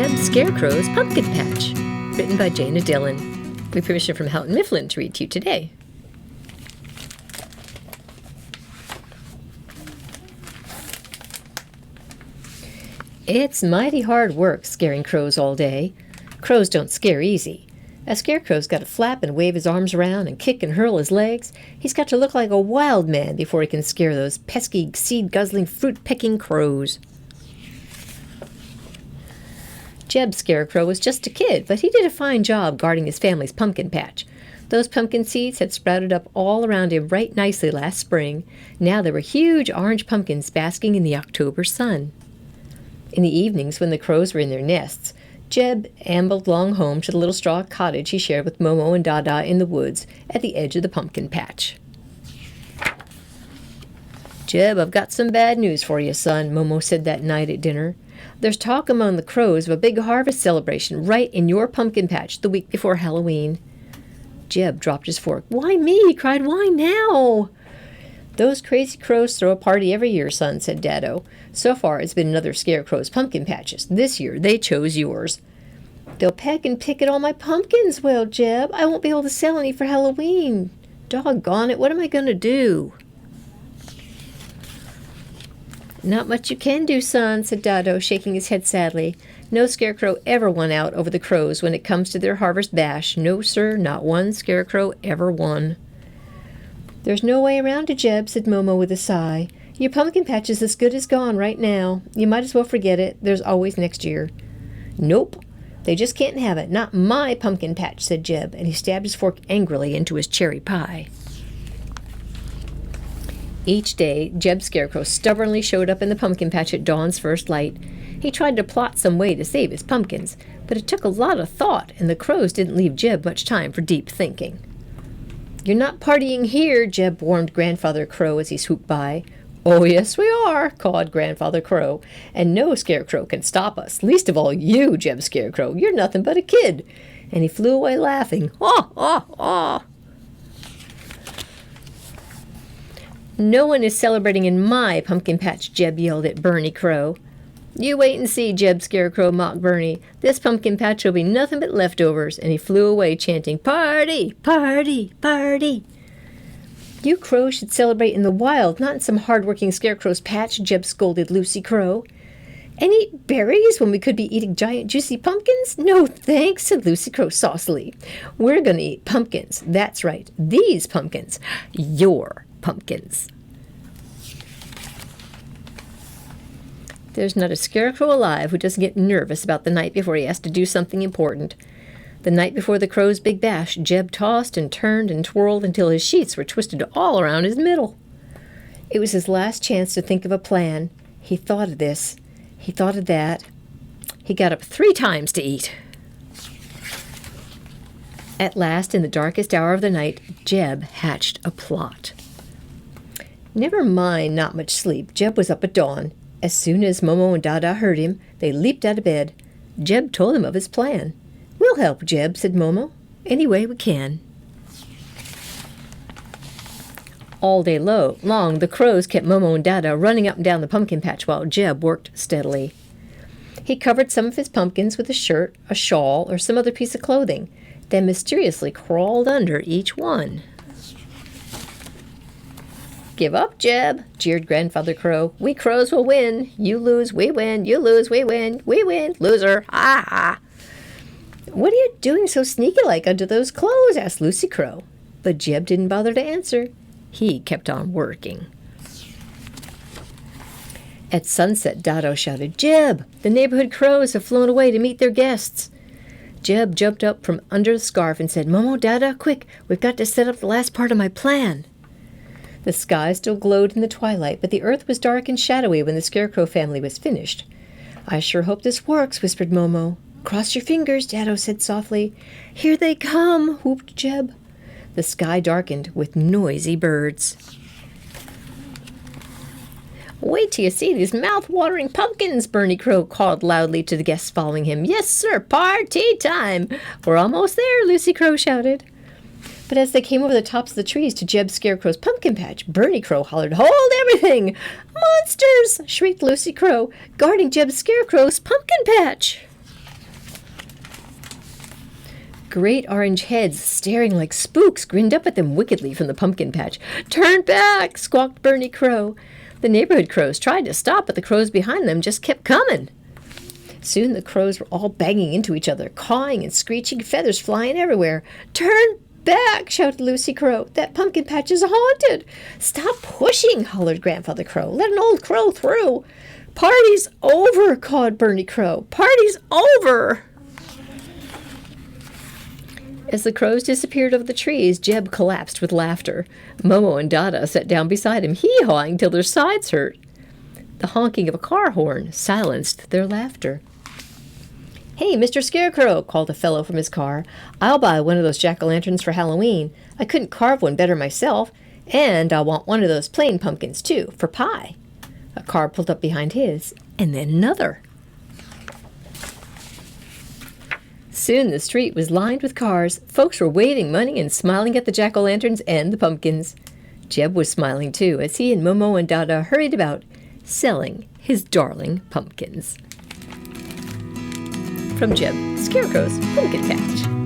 Jeb Scarecrow's Pumpkin Patch, written by Jana Dillon. We have permission from Houghton Mifflin to read to you today. It's mighty hard work scaring crows all day. Crows don't scare easy. A scarecrow's got to flap and wave his arms around and kick and hurl his legs. He's got to look like a wild man before he can scare those pesky, seed-guzzling, fruit-pecking crows. Jeb Scarecrow was just a kid, but he did a fine job guarding his family's pumpkin patch. Those pumpkin seeds had sprouted up all around him right nicely last spring. Now there were huge orange pumpkins basking in the October sun. In the evenings, when the crows were in their nests, Jeb ambled along home to the little straw cottage he shared with Momo and Dada in the woods at the edge of the pumpkin patch. "Jeb, I've got some bad news for you, son," Momo said that night at dinner. "There's talk among the crows of a big harvest celebration right in your pumpkin patch the week before Halloween." Jeb dropped his fork. "Why me?" he cried. "Why now?" "Those crazy crows throw a party every year, son," said Dado. "So far it's been another scarecrow's pumpkin patches. This year they chose yours." "They'll peck and pick at all my pumpkins," wailed Jeb. "I won't be able to sell any for Halloween. Doggone it, what am I going to do?" "Not much you can do, son," said Dado, shaking his head sadly. "No scarecrow ever won out over the crows when it comes to their harvest bash. No, sir, not one scarecrow ever won." "There's no way around it, Jeb," said Momo with a sigh. "Your pumpkin patch is as good as gone right now. You might as well forget it. There's always next year." "Nope, they just can't have it. Not my pumpkin patch," said Jeb, and he stabbed his fork angrily into his cherry pie. Each day, Jeb Scarecrow stubbornly showed up in the pumpkin patch at dawn's first light. He tried to plot some way to save his pumpkins, but it took a lot of thought, and the crows didn't leave Jeb much time for deep thinking. "You're not partying here," Jeb warned Grandfather Crow as he swooped by. "Oh, yes, we are," cawed Grandfather Crow, "and no scarecrow can stop us, least of all you, Jeb Scarecrow. You're nothing but a kid." And he flew away laughing. "Haw, haw, haw." "No one is celebrating in my pumpkin patch," Jeb yelled at Bernie Crow. "You wait and see, Jeb Scarecrow," mocked Bernie. "This pumpkin patch will be nothing but leftovers." And he flew away chanting, "Party, party, party." "You crows should celebrate in the wild, not in some hard-working scarecrow's patch," Jeb scolded Lucy Crow. "And eat berries when we could be eating giant juicy pumpkins? No thanks," said Lucy Crow saucily. "We're going to eat pumpkins. That's right, these pumpkins. Your pumpkins." There's not a scarecrow alive who doesn't get nervous about the night before he has to do something important. The night before the crow's big bash, Jeb tossed and turned and twirled until his sheets were twisted all around his middle. It was his last chance to think of a plan. He thought of this. He thought of that. He got up 3 times to eat. At last, in the darkest hour of the night, Jeb hatched a plot. Never mind not much sleep. Jeb was up at dawn. As soon as Momo and Dada heard him, they leaped out of bed. Jeb told them of his plan. "We'll help, Jeb," said Momo. "Any way we can." All day long, the crows kept Momo and Dada running up and down the pumpkin patch while Jeb worked steadily. He covered some of his pumpkins with a shirt, a shawl, or some other piece of clothing, then mysteriously crawled under each one. "Give up, Jeb," jeered Grandfather Crow. "We crows will win. You lose, we win. You lose, we win. We win. Loser. Ha ha." "What are you doing so sneaky-like under those clothes?" asked Lucy Crow. But Jeb didn't bother to answer. He kept on working. At sunset, Dado shouted, "Jeb, the neighborhood crows have flown away to meet their guests." Jeb jumped up from under the scarf and said, "Momo, Dada, quick, we've got to set up the last part of my plan." The sky still glowed in the twilight, but the earth was dark and shadowy when the Scarecrow family was finished. "I sure hope this works," whispered Momo. "Cross your fingers," Dado said softly. "Here they come," whooped Jeb. The sky darkened with noisy birds. "Wait till you see these mouth-watering pumpkins," Bernie Crow called loudly to the guests following him. "Yes, sir, party time." "We're almost there," Lucy Crow shouted. But as they came over the tops of the trees to Jeb Scarecrow's pumpkin patch, Bernie Crow hollered, "Hold everything! Monsters!" shrieked Lucy Crow, guarding Jeb Scarecrow's pumpkin patch. Great orange heads, staring like spooks, grinned up at them wickedly from the pumpkin patch. "Turn back!" squawked Bernie Crow. The neighborhood crows tried to stop, but the crows behind them just kept coming. Soon the crows were all banging into each other, cawing and screeching, feathers flying everywhere. "Turn back!" shouted Lucy Crow. "That pumpkin patch is haunted." "Stop pushing!" hollered Grandfather Crow. "Let an old crow through." "Party's over!" cawed Bernie Crow. "Party's over!" As the crows disappeared over the trees, Jeb collapsed with laughter. Momo and Dada sat down beside him, hee-hawing till their sides hurt. The honking of a car horn silenced their laughter. "Hey, Mr. Scarecrow," called a fellow from his car. "I'll buy one of those jack-o'-lanterns for Halloween. I couldn't carve one better myself, and I'll want one of those plain pumpkins, too, for pie." A car pulled up behind his, and then another. Soon the street was lined with cars. Folks were waving money and smiling at the jack-o'-lanterns and the pumpkins. Jeb was smiling, too, as he and Momo and Dada hurried about, selling his darling pumpkins. From Jeb Scarecrow's Pumpkin Patch.